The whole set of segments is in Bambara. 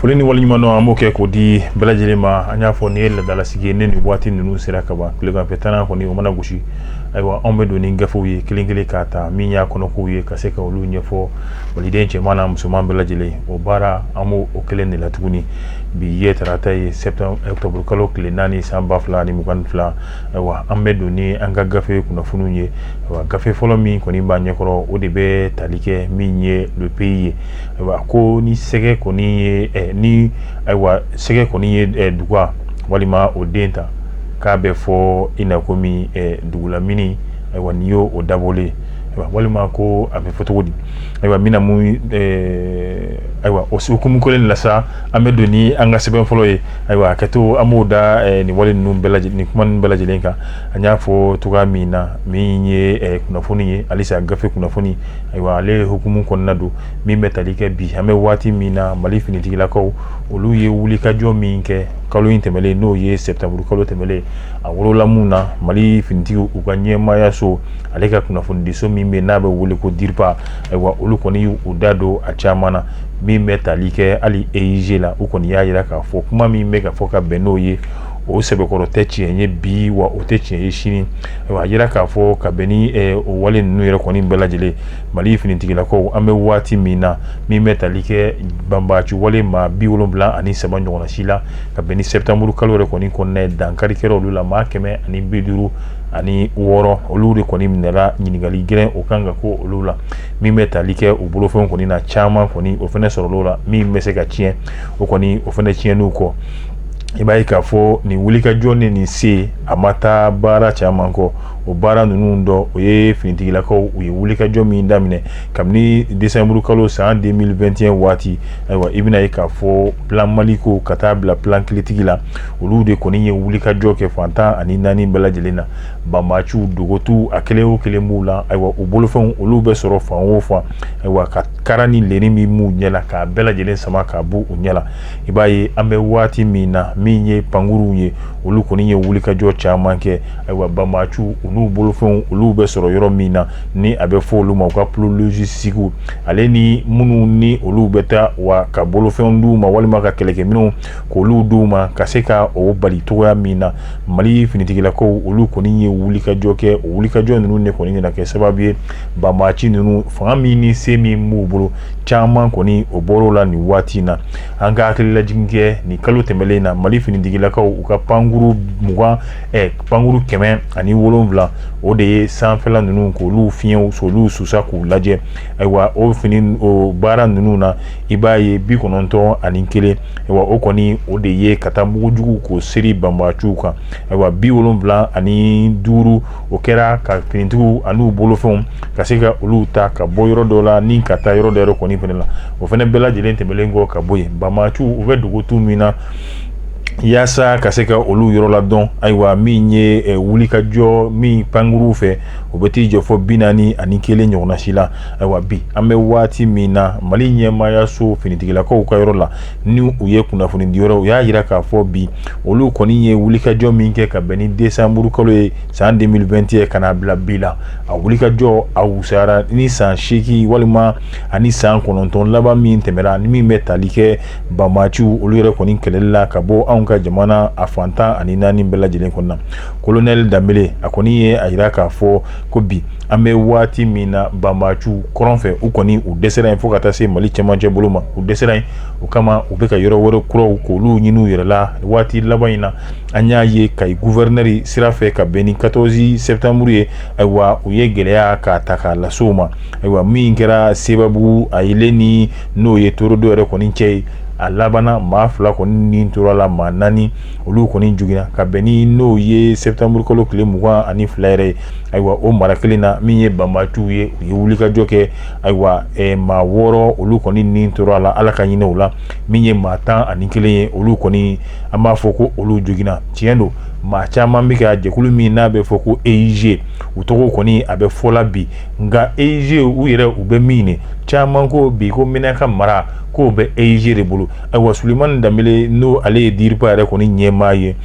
Foli ni waliɲuman dɔn an b'o kɛ k'o di bɛɛ lajɛlen ma an y'a fɔ nin ye laadalasigi ne nin waati ninnu sera ka ban tileganfɛ tanna kɔni o mana gosi ayiwa anw bɛ don ni gafew ye kelen kelen k'a ta min y'a kɔnɔkow ye ka se ka olu ɲɛfɔ waliden cɛman na musoman bɛɛ lajɛlen o baara an b'o o kelen de la tuguni bi ye tarata ye octobre kalo tile 4 san 2022 ayiwa an bɛ don ni an ka gafe kunnafoniw ye ayiwa gafe fɔlɔ min kɔni b'a ɲɛkɔrɔ o de bɛ tali kɛ min ye le pays ye ayiwa ko ni sɛgɛ kɔni ye ni ayiwa sɛgɛ kɔni ye duga walima o den ta k'a bɛ fɔ i na komi dugulamini ayiwa n'i y'o o dabɔlen walima ko a bɛ fɔ cogo di ayiwa mina mun ayiwa o hukumu kelen la sa an bɛ don ni an ka sɛbɛn fɔlɔ ye ayiwa ka to an b'o da nin wale ninnu bɛɛ lajɛlen nin kuma ninnu bɛɛ lajɛlen kan an y'a fɔ cogoya min na min ye kunnafoni ye halisa gafe kunnafoni ayiwa ale hukumu kɔnɔna don min bɛ tali kɛ bi an bɛ waati min na Mali finitigilakaw olu ye wulikajɔ min kɛ kalo in tɛmɛlen n'o ye septembre kalo tɛmɛlen a wolola mun na Mali finitigiw u ka ɲɛmaayaso ale ka kunnafonidiso min bɛ n'a bɛ wele ko DIRPA ayiwa olu kɔni u da don a caman na min bɛ tali kɛ hali EIG la u kɔni y'a jira k'a fɔ kuma min bɛ ka fɔ ka bɛn n'o ye o sɛbɛkɔrɔ tɛ tiɲɛ ye bi wa o tɛ tiɲɛ ye sini ayiwa a jira k'a fɔ ka bɛn ni o wale ninnu yɛrɛ kɔni bɛɛ lajɛlen Mali finitigilakaw an bɛ waati min na min bɛ tali kɛ banbaaci wale maa 73 ɲɔgɔnna si la ka bɛn ni septembre kalo yɛrɛ kɔni kɔnɔna ye dankari kɛra olu la maa 156 olu de kɔni minɛra ɲininkali gɛlɛn o kan ka ko olu la min bɛ tali kɛ u bolofɛnw kɔni na caman kɔni o fɛnɛ sɔrɔl'o la min bɛ se ka tiɲɛ o kɔni o fɛnɛ tiɲɛniw kɔ i b'a ye k'a fɔ nin wulikajɔ ni nin se a ma taa baara caman kɔ o baara ninnu dɔ o ye finitigilakaw u ye wulikajɔ min daminɛ kabini décembre kalo san 2021 waati ayiwa i bɛna ye k'a fɔ plan Mali ko ka taa bila plan kiletigi la olu de kɔni ye wulikajɔ kɛ fantan ani naani bɛɛ lajɛlen na banbaaciw dogotu a kelen o kelen b'u la ayiwa u bolofɛnw olu bɛ sɔrɔ fan o fan ayiwa ka kara ni leni min b'u ɲɛ la k'a bɛɛ lajɛlen sama k'a bɔ u ɲɛ la i b'a ye an bɛ waati min na min ye pankuruw ye olu kɔni ye wulikajɔ caman kɛ ayiwa banbaaciw olu bolofɛnw olu bɛ sɔrɔ yɔrɔ min na ni a bɛ fɔ olu ma u ka plo logistique ale ni minnu ni olu bɛ taa wa ka bolofɛnw d'u ma walima ka kɛlɛkɛminɛnw k'olu d'u ma ka se ka o bali togoya min na Mali finitigilakaw olu kɔni ye wulikajɔ kɛ o wulikajɔ ninnu de kɔni nana kɛ sababu ye banbaaci ninnu fanga min ni se min b'u bolo caman kɔni o bɔr'o la nin waati na an ka hakililajigin kɛ nin kalo tɛmɛlen na Mali finitigilakaw u ka pankuru 107 o de ye sanfɛla ninnu k'olu fiɲɛw s'olu susa k'u lajɛ ayiwa o baara ninnu na i b'a ye 91 ayiwa o kɔni o de ye ka taa mugujugu k'o seri banbaaciw kan ayiwa 75 o kɛra ka finitigiw an'u bolofɛnw ka se ka olu ta ka bɔ yɔrɔ dɔ la ni ka taa yɔrɔ dɔ yɛrɛ kɔni fɛnɛ la o fɛnɛ bɛɛ lajɛlen tɛmɛlen kɔ ka bɔ yen banbaaciw u bɛ dogotu min na yaasa ka se ka olu yɔrɔ la dɔn ayiwa min ye wulikajɔ min pankuruw fɛ o bɛ t'i jɔ fɔ 41 ɲɔgɔnna si la ayiwa bi an bɛ waati min na Mali ɲɛmaayaso finitigilakaw ka yɔrɔ la ni u ye kunnafoni di yɔrɔ u y'a jira k'a fɔ bi olu kɔni ye wulikajɔ min kɛ ka bɛn ni décembre kalo ye san 2021 ka n'a bila bi la a wulikajɔ a wusayara ni san 8 walima ani san 9 laban min tɛmɛra ni min bɛ tali kɛ banbaaciw olu yɛrɛ kɔni kɛlɛli la ka bɔ anw ka jamana a fantan ani naani bɛɛ lajɛlen kɔnɔna colonel Dambele a kɔni ye a jira k'a fɔ ko bi an bɛ waati min na banbaaciw kɔrɔn fɛ u kɔni u dɛsɛra yen fo ka taa se Mali cɛmancɛ bolo ma u dɛsɛra yen o kama u bɛ ka yɔrɔ wɛrɛ kuraw k'olu ɲini u yɛrɛ la waati laban in na an y'a ye Kayi gouverneur sira fɛ ka bɛn ni 14 septembre ye ayiwa u ye gɛlɛya k'a ta k'a lase u ma ayiwa min kɛra sababu a yelen ni n'o ye torodo yɛrɛ kɔni cɛ ye a labanna maa 2 kɔni ni tora la maa 4 olu kɔni jugina ka bɛn ni n'o ye septembre kalo tile 22 yɛrɛ ye ayiwa o mara kelen na min ye banbaaciw ye u ye wulikajɔ kɛ ayiwa maa 6 olu kɔni ni tora la ala ka ɲinɛ u la min ye maa 11 ye olu kɔni an b'a fɔ ko olu jugina tiɲɛ don maa caman bɛ ka jɛkulu min n'a bɛ fɔ ko EIG u tɔgɔ kɔni a bɛ fɔla bi nka EIG u yɛrɛ u bɛ min ne caman ko bi ko Minɛnka mara k'o bɛ EIG de bolo ayiwa Sulemani Dambele n'o ale ye DIRPA yɛrɛ kɔni ɲɛmaa ye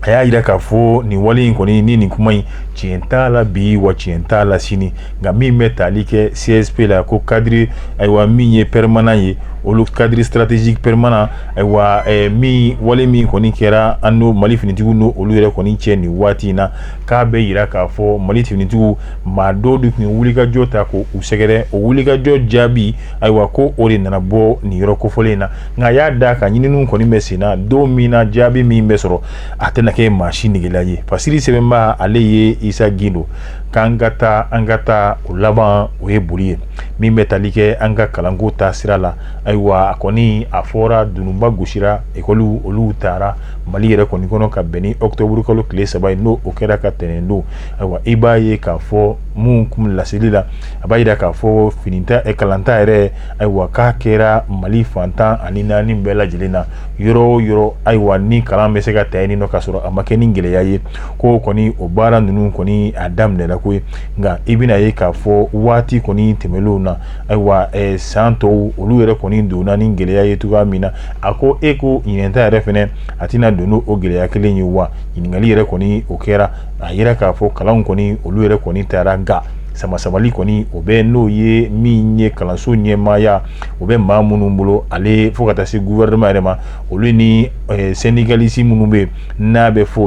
a y'a yira k'a fɔ nin wale in kɔni ni nin kuma in tiɲɛ t'a la bi wa tiɲɛ t'a la sini nka min bɛ tali kɛ CSP la ko cadre ayiwa min ye permanent ye olu cadre stratégique permanent ayiwa min wale min kɔni kɛra an n'o Mali finitigiw n'o olu yɛrɛ kɔni cɛ nin waati in na k'a bɛ yira k'a fɔ Mali finitigiw maa dɔw de tun ye wulikajɔ ta ko u sɛgɛrɛ o wulikajɔ jaabi ayiwa ko o de nana bɔ nin yɔrɔ kofɔlen in na nka a y'a da ka ɲininiw kɔni bɛ sen na don min na jaabi min bɛ sɔrɔ a tɛna kɛ maa si negela ye Fasiri sɛbɛnba ale ye Isa Gindo k'an ka taa o laban o ye boli ye min bɛ tali kɛ an ka kalanko ta sira la ayiwa a kɔni a fɔra dununba gosira ekɔliw olu taara Mali yɛrɛ kɔni kɔnɔ ka bɛn ni octobre kalo tile 3 ye n'o o kɛra ka tɛnɛn don ayiwa i b'a ye k'a fɔ mun kun laseli la a b'a yira k'a fɔ finita kalanta yɛrɛ ayiwa k'a kɛra Mali fantan ani naani bɛɛ lajɛlen na yɔrɔ o yɔrɔ ayiwa ni kalan bɛ se ka ta yen nɔ ka sɔrɔ a ma kɛ ni gɛlɛya ye ko kɔni o baara ninnu kɔni a daminɛra ko ye nka i bɛna ye k'a fɔ waati kɔni tɛmɛlenw na ayiwa san tɔw olu yɛrɛ kɔni donna ni gɛlɛya ye cogoya min na a ko e ko ɲinɛnta yɛrɛ fɛnɛ a tɛna don n'o gɛlɛya kelen ye wa ɲininkali yɛrɛ kɔni o kɛra a yira k'a fɔ kalanw kɔni olu yɛrɛ kɔni taara nka sama-sabali kɔni o bɛ n'o ye min ye kalanso ɲɛmaaya o bɛ maa minnu bolo ale fo ka taa se gouvernement yɛrɛ ma olu ni syndicaliste minnu bɛ n'a bɛ fɔ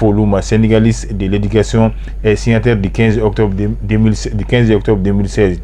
olu ma syndicaliste de l'éducation signataire du 15 octobre 2016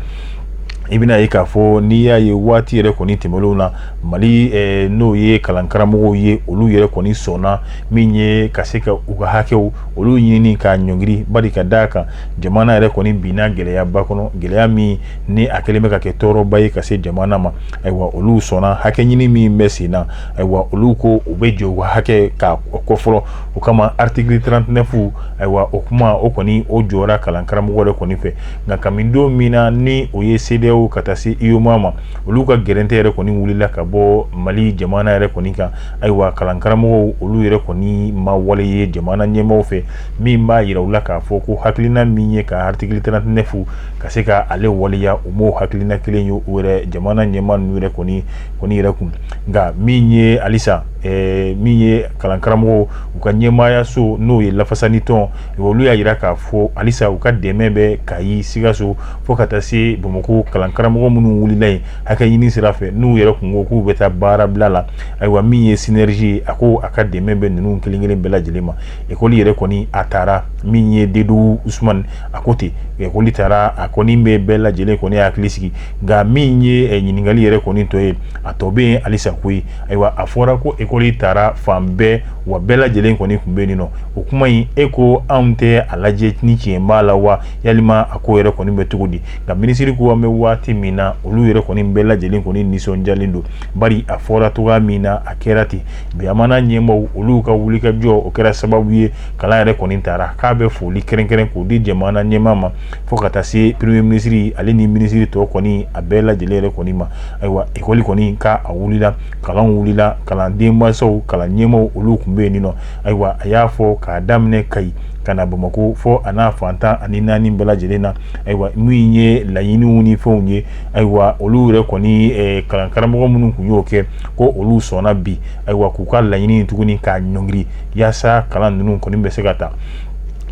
i bɛna ye k'a fɔ n'i y'a ye waati yɛrɛ kɔni tɛmɛlenw na Mali n'o ye kalankaramɔgɔw ye olu yɛrɛ kɔni sɔnna min ye ka se ka u ka hakɛw olu ɲini k'a ɲɔngiri bari ka d'a kan jamana yɛrɛ kɔni binna gɛlɛyaba kɔnɔ gɛlɛya min ni a kɛlen bɛ ka kɛ tɔɔrɔba ye ka se jamana ma ayiwa olu sɔnna hakɛ ɲini min bɛ sen na ayiwa olu ko u bɛ jɔ u ka hakɛ k'a kɔ fɔlɔ o kama article 39 ayiwa o kuma o kɔni o jɔra kalankaramɔgɔ yɛrɛ kɔni fɛ nka kabini don min na ni o ye CEDEAO ka taa se UEMOA ma olu ka gɛrɛntɛ yɛrɛ kɔni wulila ka bɔ Mali jamana yɛrɛ kɔni kan ayiwa kalankaramɔgɔw olu yɛrɛ kɔni ma wale ye jamana ɲɛmaaw fɛ min b'a yira u la k'a fɔ ko hakilina min ye ka article 39 ka se ka ale waleya u m'o hakilina kelen ye u yɛrɛ jamana ɲɛmaa ninnu yɛrɛ kɔni yɛrɛ kun nka min ye halisa min ye kalankaramɔgɔw u ka ɲɛmaaya so n'o ye lafasani tɔn olu y'a yira k'a fɔ halisa u ka dɛmɛ bɛ Kayi Sikaso fo ka taa se Bamakɔ kalankaramɔgɔ minnu wulila yen hakɛ ɲini sira fɛ n'u yɛrɛ kun ko k'u bɛ taa baara bila la ayiwa min ye synergie a ko a ka dɛmɛ bɛ ninnu kelen kelen bɛɛ lajɛlen ma ekɔli yɛrɛ kɔni a taara min ye Dedu Usumani a ko ten ekɔli taara a kɔni bɛ bɛɛ lajɛlen kɔni hakili sigi nka min ye ɲininkali yɛrɛ kɔni tɔ ye a tɔ bɛ yen halisa ko ye ayiwa a fɔra ko ekɔli taara fan bɛɛ wa bɛɛ lajɛlen kɔni kun bɛ nin nɔ o kuma in e ko anw tɛ a lajɛ ni tiɲɛ b'a la wa yalima a ko yɛrɛ kɔni bɛ cogo di nka minisiri ko an bɛ waati min na olu yɛrɛ kɔni bɛɛ lajɛlen kɔni nisɔndiyalen don bari a fɔra cogoya min na a kɛra ten jamana ɲɛmaaw olu ka wulikajɔ o kɛra sababu ye kalan yɛrɛ kɔni taara k'a bɛ foli kɛrɛnkɛrɛn k'o di jamana ɲɛmaa ma fo ka taa se premier ministre ale ni minisiri tɔ kɔni a bɛɛ lajɛlen yɛrɛ kɔni ma ayiwa ekɔli kɔni ka a wulila kalan wulila kalanden mansaw kalan ɲɛmaaw olu kun bɛ yen nɔ ayiwa a y'a fɔ k'a daminɛ Kayi ka na Bamakɔ fɔ a n'a fantan ani naani bɛɛ lajɛlen na ayiwa min ye laɲiniw ni fɛnw ye ayiwa olu yɛrɛ kɔni kalankaramɔgɔ minnu kun y'o kɛ ko olu sɔnna bi ayiwa k'u ka laɲini tuguni k'a ɲɔngiri yaasa kalan ninnu kɔni bɛ se ka taa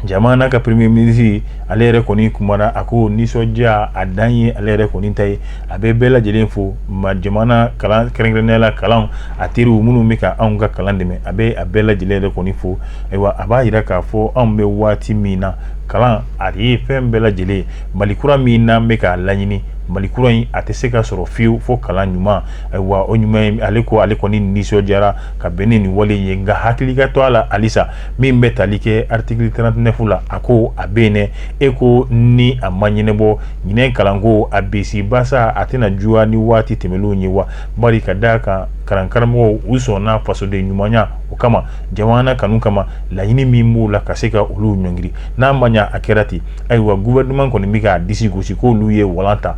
jamana ka premier ministre ale yɛrɛ kɔni kumana a ko nisɔndiya a dan ye ale yɛrɛ kɔni ta ye a bɛ bɛɛ lajɛlen fo ma jamana kalan kɛrɛnkɛrɛnnenya la kalan a teriw minnu bɛ ka anw ka kalan dɛmɛ a bɛ a bɛɛ lajɛlen yɛrɛ kɔni fo ayiwa a b'a yira k'a fɔ anw bɛ waati min na kalan a ye fɛn bɛɛ lajɛlen Mali kura min n'an bɛ k'a laɲini Mali kura in a tɛ se ka sɔrɔ fiyewu fo kalan ɲuman ayiwa o ɲuman ale ko ale kɔni nisɔndiyara ka bɛn ni nin wale ye nka hakili ka to a la halisa min bɛ tali kɛ article 39 la a ko a bɛ yen dɛ e ko ni a ma ɲɛnabɔ ɲinɛ kalanko a bisi basa a tɛna juguya ni waati tɛmɛlenw ye wa bari ka d'a kan kalankaramɔgɔw u sɔnna fasoden ɲumanya o kama jamana kanu kama laɲini min b'u la ka se ka olu ɲɔngiri n'a ma ɲa a kɛra ten ayiwa gouvernement kɔni bɛ k'a disi gosi k'olu ye walan ta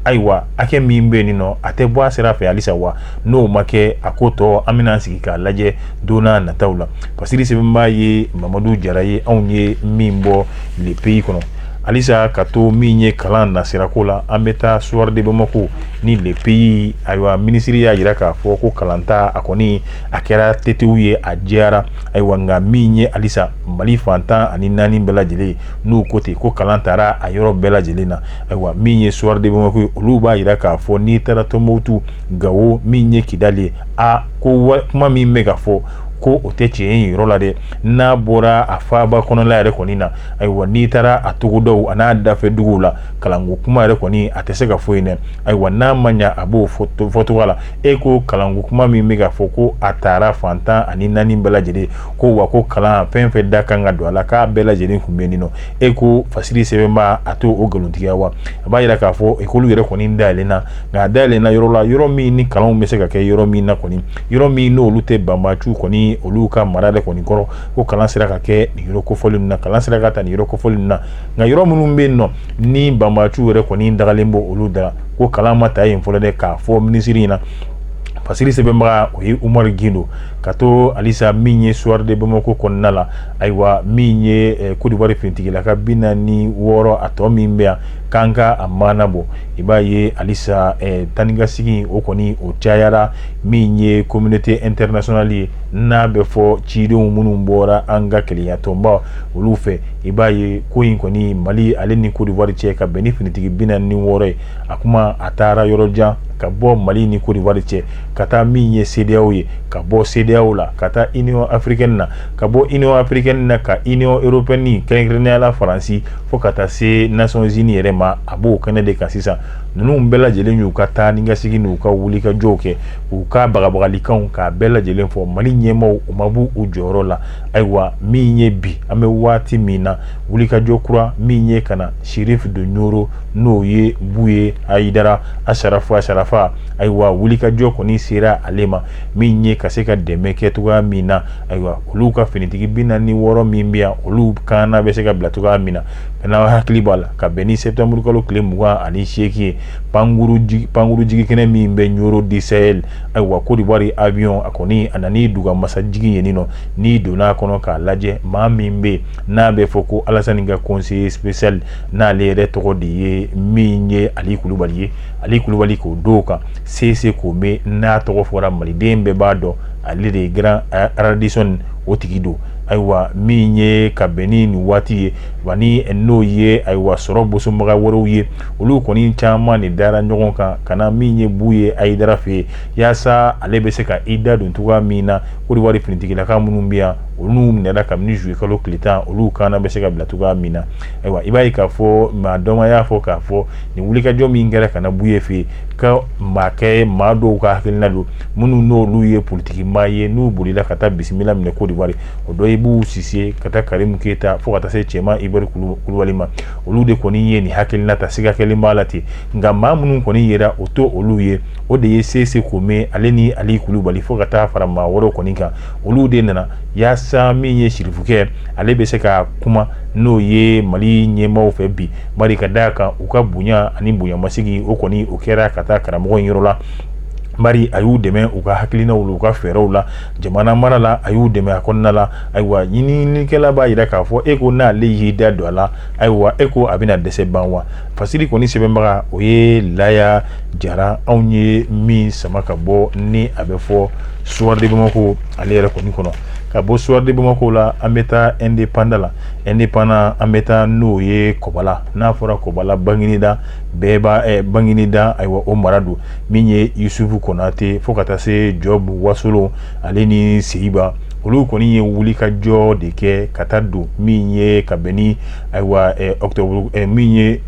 ayiwa hakɛ min bɛ yen nɔ a tɛ bɔ a sira fɛ halisa wa n'o ma kɛ a ko tɔ an bɛna sigi k'a lajɛ don n'a nataw la Fasiri sɛbɛnba ye Mamadu Jara ye anw ye min bɔ le pays kɔnɔ alisa kato minye kalan na sirakola ambeta soir de Bamako ni le pays aywa ministry ya yira ka fo ko kalanta akoni akera tetewuye ajara aywa nga minye alisa mali fanta ani nani bela jele nu kote ko kalantara ayoro bela jele na aywa minye soir de Bamako oluba yira ka fo ni tara tomotu gawo minye kidale a ko kuma mi mega fo ko o te tiɲɛ yɔrɔ la dɛ n'a bɔra a faaba kɔnɔla yɛrɛ kɔni na ayiwa n'i taara a togodaw a n'a dafɛ duguw la kalanko kuma yɛrɛ kɔni a tɛ se ka fɔ yen dɛ ayiwa n'a ma ɲa a b'o fɔtogo la e ko kalanko kuma min bɛ ka fɔ ko a taara fantan ani naani bɛɛ lajɛlen ko wa ko kalan fɛn fɛn da kan ka don a la k'a bɛɛ lajɛlen kun bɛ nin nɔ e ko fasiri sɛbɛnba a to o nkalontigiya wa a b'a yira k'a fɔ ekɔli yɛrɛ kɔni dayɛlɛnna nka a dayɛlɛnna yɔrɔ la yɔrɔ min ni kalanw bɛ se ka kɛ yɔrɔ min na kɔni yɔrɔ min n'olu tɛ banbaciw kɔni olu ka mara de kɔni kɔrɔ ko kalan sera ka kɛ nin yɔrɔ kofɔli na kalan sera ka ta nin yɔrɔ kofɔli na nka yɔrɔ minnu bɛ yen nɔ ni banbaciw yɛrɛ kɔni dagalen bɔ olu da ko kalan ma ta yen fɔlɔ dɛ k'a fɔ minisiri in na fasiri sɛbɛnbaga o ye Umar Gindo ka to alisa min ye soir de Bamako kɔnɔna la ayiwa min ye Côte d'Ivoire finitigila ka 46 a tɔ min bɛ yan k'an ka a maana bɔ i b'a ye alisa tanikasigi o kɔni o cayara min ye communauté internationale ye n'a bɛ fɔ cidenw minnu bɔra an ka kelenya tɔnba olu fɛ i b'a ye ko in kɔni Mali ale ni Côte d'Ivoire cɛ ka bɛn ni finitigi 46 ye a kuma a taara yɔrɔ jan ka bɔ Mali ni Côte d'Ivoire cɛ ka taa min ye CEDEAO ye ka bɔ CEDEAO la ka taa Union africaine na ka bɔ Union africaine na ka Union européenne kɛrɛnkɛrɛnnenya la Faransi fo ka taa se Nations Unies yɛrɛ ma a b'o kɛnɛ de kan sisan ninnu bɛɛ lajɛlen y'u ka taa ni ka segin n'u ka wuli ka jɔw kɛ u ka bagabagalikanw k'a bɛɛ lajɛlen fɔ Mali ɲɛmaaw u ma b'u u jɔyɔrɔ la ayiwa min ye bi an bɛ waati min na wuli ka jɔ kura min ye ka na Sheriff de Nyoro n'o ye Buye Ayidara Asharafa ayiwa wuli ka jɔ kɔni sera ale ma min ye ka se ka dɛmɛ kɛ cogoya min na ayiwa olu ka finitigi 46 min bɛ yan olu kaana bɛ se ka bila cogoya min na n'aw hakili b'a la ka bɛn ni septembre kalo tile 28 ye pankuru jigi kɛnɛ min bɛ Nyoro du Sahel ayiwa Côte d'Ivoire avion a kɔni a nani duga masa jigi yen nɔ ni donna kɔnɔ k'a lajɛ maa min bɛ n'a bɛ fɔ ko Alassane ka conseiller spécial n'ale yɛrɛ tɔgɔ de ye min ye Ali Kulubali k'o do kan Sese Kome n'a tɔgɔ fɔra maliden bɛɛ b'a dɔn ale de ye grand Radisson o tigi do ayiwa min ye ka bɛn ni nin waati ye wa ni n'o ye ayiwa sɔrɔ bosobaga wɛrɛw ye olu kɔni caman de dara ɲɔgɔn kan ka na min ye Buye Ayidara fɛ yaasa ale bɛ se ka i da don cogoya min na Côte d'Ivoire finitigilaka minnu bɛ yan olu minɛra kabini juillet kalo tile 10 olu kaana bɛ se ka bila cogoya min na ayiwa i b'a ye k'a fɔ maa dɔn y'a fɔ k'a fɔ nin wulikajɔ min kɛra ka na Buye fɛ ka maa dɔw ka hakilina don minnu n'olu ye politiki maa ye n'u bolila ka taa bisimila minɛ Côte d'Ivoire o dɔ Ibou Cissé ka taa Karimu Keita fo ka taa se cɛman Iberi Kulubali ma olu de kɔni ye nin hakilina ta siga kɛlen b'a la ten nka maa minnu kɔni yera o to olu ye o de ye Sese Kome ale ni Ali Kulubali fo ka taa fara maa wɛrɛw kɔni kan olu de nana yaasa min ye sirifukɛ ale bɛ se ka kuma n'o ye Mali ɲɛmaaw fɛ bi bari ka d'a kan u ka bonya ani bonyamasigi o kɔni o kɛra ka taa karamɔgɔ in yɔrɔ la bari a y'u dɛmɛ u ka hakilinaw la u ka fɛɛrɛw la jamana mara la a y'u dɛmɛ a kɔnɔna la ayiwa ɲininikɛla b'a yira k'a fɔ e ko n'ale y'i da don a la ayiwa e ko a bɛna dɛsɛ ban wa fasiri kɔni sɛbɛnbaga o ye Laya Jara anw ye min sama ka bɔ ni a bɛ fɔ soir de Bamako ale yɛrɛ kɔni kɔnɔ ka bɔ soir de Bamako la an bɛ taa indépendant la indépendant an bɛ taa n'o ye Kɔbala n'a fɔra Kɔbala Banginida bɛɛ b'a Banginida ayiwa o mara don min ye Yusufu Konate fo ka taa se Job Wasolo ale ni Seyiba olu kɔni ye wuli ka jɔ de kɛ ka taa don min ye ka bɛn ni ayiwa octobre min ye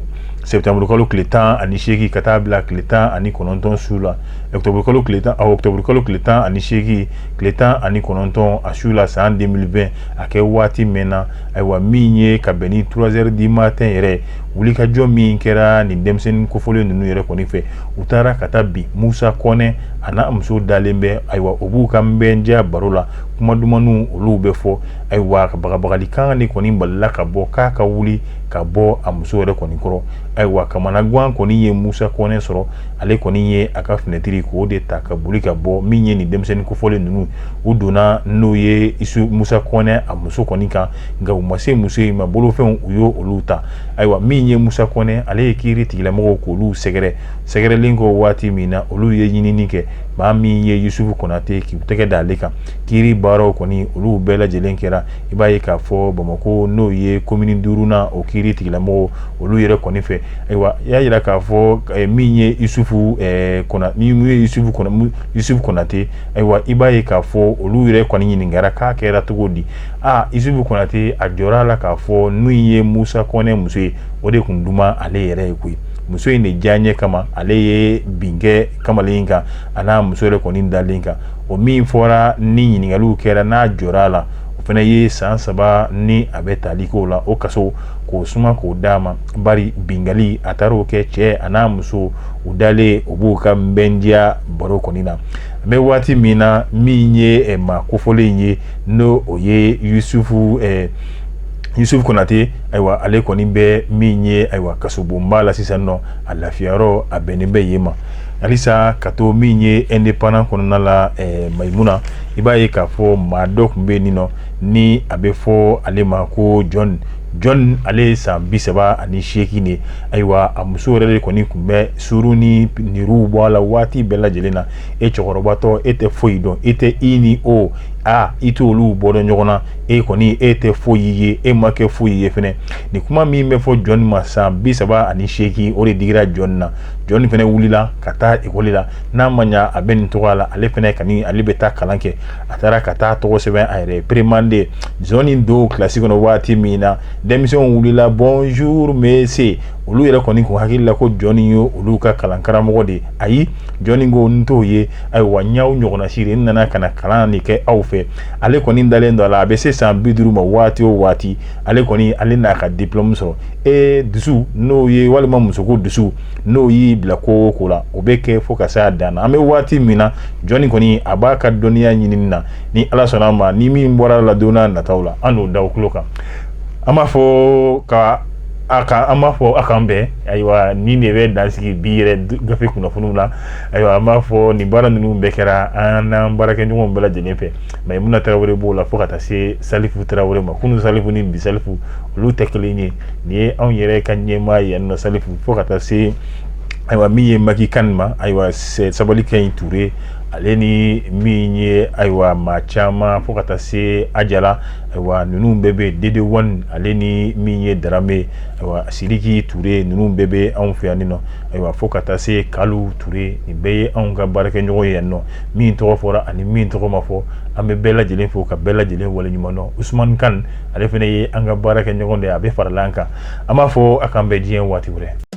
septembre kalo tile 18 ka taa bila tile 19 su la octobre kalo tile 18 tile 19 a su la san 2020 a kɛ waati mɛn na ayiwa min ye ka bɛn ni 3h du matin yɛrɛ wuli ka jɔ min kɛra nin denmisɛnnin kofɔlen ninnu yɛrɛ kɔni fɛ u taara ka taa bi Musa Kɔnɛ a n'a muso dalen bɛ ayiwa o b'u ka nbɛnja baro la kuma dumaniw olu bɛ fɔ ayiwa ka bagabagalikan de kɔni balila ka bɔ k'a ka wuli ka bɔ a muso yɛrɛ kɔni kɔrɔ ayiwa kamana gan kɔni ye Musa Kɔnɛ sɔrɔ ale kɔni ye a ka fenêtre ye k'o de ta ka boli ka bɔ min ye nin denmisɛnnin kofɔlen ninnu u donna n'o ye Isu Musa Kɔnɛ a muso kɔni kan nka u ma se muso in ma bolofɛnw u y'o olu ta ayiwa min ye Musa Kɔnɛ ale ye kiiri tigilamɔgɔw k'olu sɛgɛrɛlen kɔ waati min na olu ye ɲinini kɛ maa min ye Yusufu Konate k'u tɛgɛ da ale kan kiiri baaraw kɔni olu bɛɛ lajɛlen kɛra i b'a ye k'a fɔ Bamako n'o ye commune 5nan o kiiri tigilamɔgɔw olu yɛrɛ kɔni fɛ ayiwa y'a yira k'a fɔ min ye Yusufu Konate ayiwa i b'a ye k'a fɔ olu yɛrɛ kɔni ɲininkara k'a kɛra cogo di Yusufu Konate a jɔra la k'a fɔ n'u ye Musa Kɔnɛ muso ye o de kun duma ale yɛrɛ ye koyi muso in de diyaɲɛ kama ale ye binkɛ kamalen kan a n'a muso yɛrɛ kɔni dalen kan o min fɔra ni ɲininkaliw kɛra n'a jɔra la o fana ye san 3 ni a bɛ tali k'o la o kaso k'o suma k'o d'a ma bari binkali a taara o kɛ cɛ a n'a muso u dalen o b'u ka nbɛndiya baro kɔni na an bɛ waati min na min ye maa kofɔlen ye n'o o ye Yusufu Konate ayiwa ale kɔni bɛ min ye ayiwa kasobonba la sisan nɔ a lafiyayɔrɔ a bɛnnen bɛ yen ma halisa ka to min ye indépendant kɔnɔna la Mayimuna i b'a ye k'a fɔ maa dɔ tun bɛ yen nɔ ni a bɛ fɔ ale ma ko John ale ye san 38 de ayiwa a muso yɛrɛ de kɔni tun bɛ suru ni niruw bɔ a la waati bɛɛ lajɛlen na e cɛkɔrɔbatɔ e tɛ foyi dɔn e tɛ i ni o i t'olu bɔdɔn ɲɔgɔn na e kɔni e tɛ foyi ye e ma kɛ foyi ye fɛnɛ ni kuma min bɛ fɔ John ma san 38 o de digira John na John fɛnɛ wulila ka taa ekɔli la n'a ma ɲa a bɛ nin tɔgɔ la ale fɛnɛ kani ale bɛ taa kalan kɛ a taara ka taa tɔgɔ sɛbɛn a yɛrɛ prémandé John do classe kɔnɔ waati min na denmisɛnw wulila bonjour messieurs olu yɛrɛ kɔni kun hakili la ko John ye olu ka kalan karamɔgɔ de ayi John ko n t'o ye ayiwa ɲaw ɲɔgɔnna siri n nana ka na kalan de kɛ aw fɛ ale kɔni dalen dɔ la a bɛ se san 50 ma waati o waati ale kɔni ale n'a ka diplôme sɔrɔ dusu n'o ye walima musoko dusu n'o y'i bila ko o ko la o bɛ kɛ fo ka se a dan na an bɛ waati min na John kɔni a b'a ka dɔnniya ɲinini na ni Ala sɔnna ma ni min bɔra la don n'a nataw la an n'o da o tulo kan an b'a fɔ a kan bɛn ayiwa ni de bɛ dansigi bi yɛrɛ gafe kunnafoniw la ayiwa an b'a fɔ nin baara ninnu bɛɛ kɛra an n'an baarakɛɲɔgɔnw bɛɛ lajɛlen fɛ Mayimuna Tarawele b'o la fo ka taa se Salifu Tarawele ma kunun Salifu ni bi Salifu olu tɛ kelen ye nin ye anw yɛrɛ ka ɲɛmaa yan nɔ Salifu fo ka taa se ayiwa min ye Maki Kane ma ayiwa Sabalikaɲi Ture ale ni min ye ayiwa maa caman fo ka taa se Ajala ayiwa ninnu bɛɛ bɛ Dede1 ale ni min ye Darame ayiwa Sidiki Ture ninnu bɛɛ bɛ anw fɛ yan nɔ ayiwa fo ka taa se Kalu Ture nin bɛɛ ye anw ka baarakɛɲɔgɔn ye yan nɔ min tɔgɔ fɔra ani min tɔgɔ ma fɔ an bɛ bɛɛ lajɛlen fo ka bɛɛ lajɛlen waleɲuman dɔn Usumani Kane ale fana ye an ka baarakɛɲɔgɔn de ye a bɛ farala an kan an b'a fɔ a k'an bɛn diɲɛ waati wɛrɛ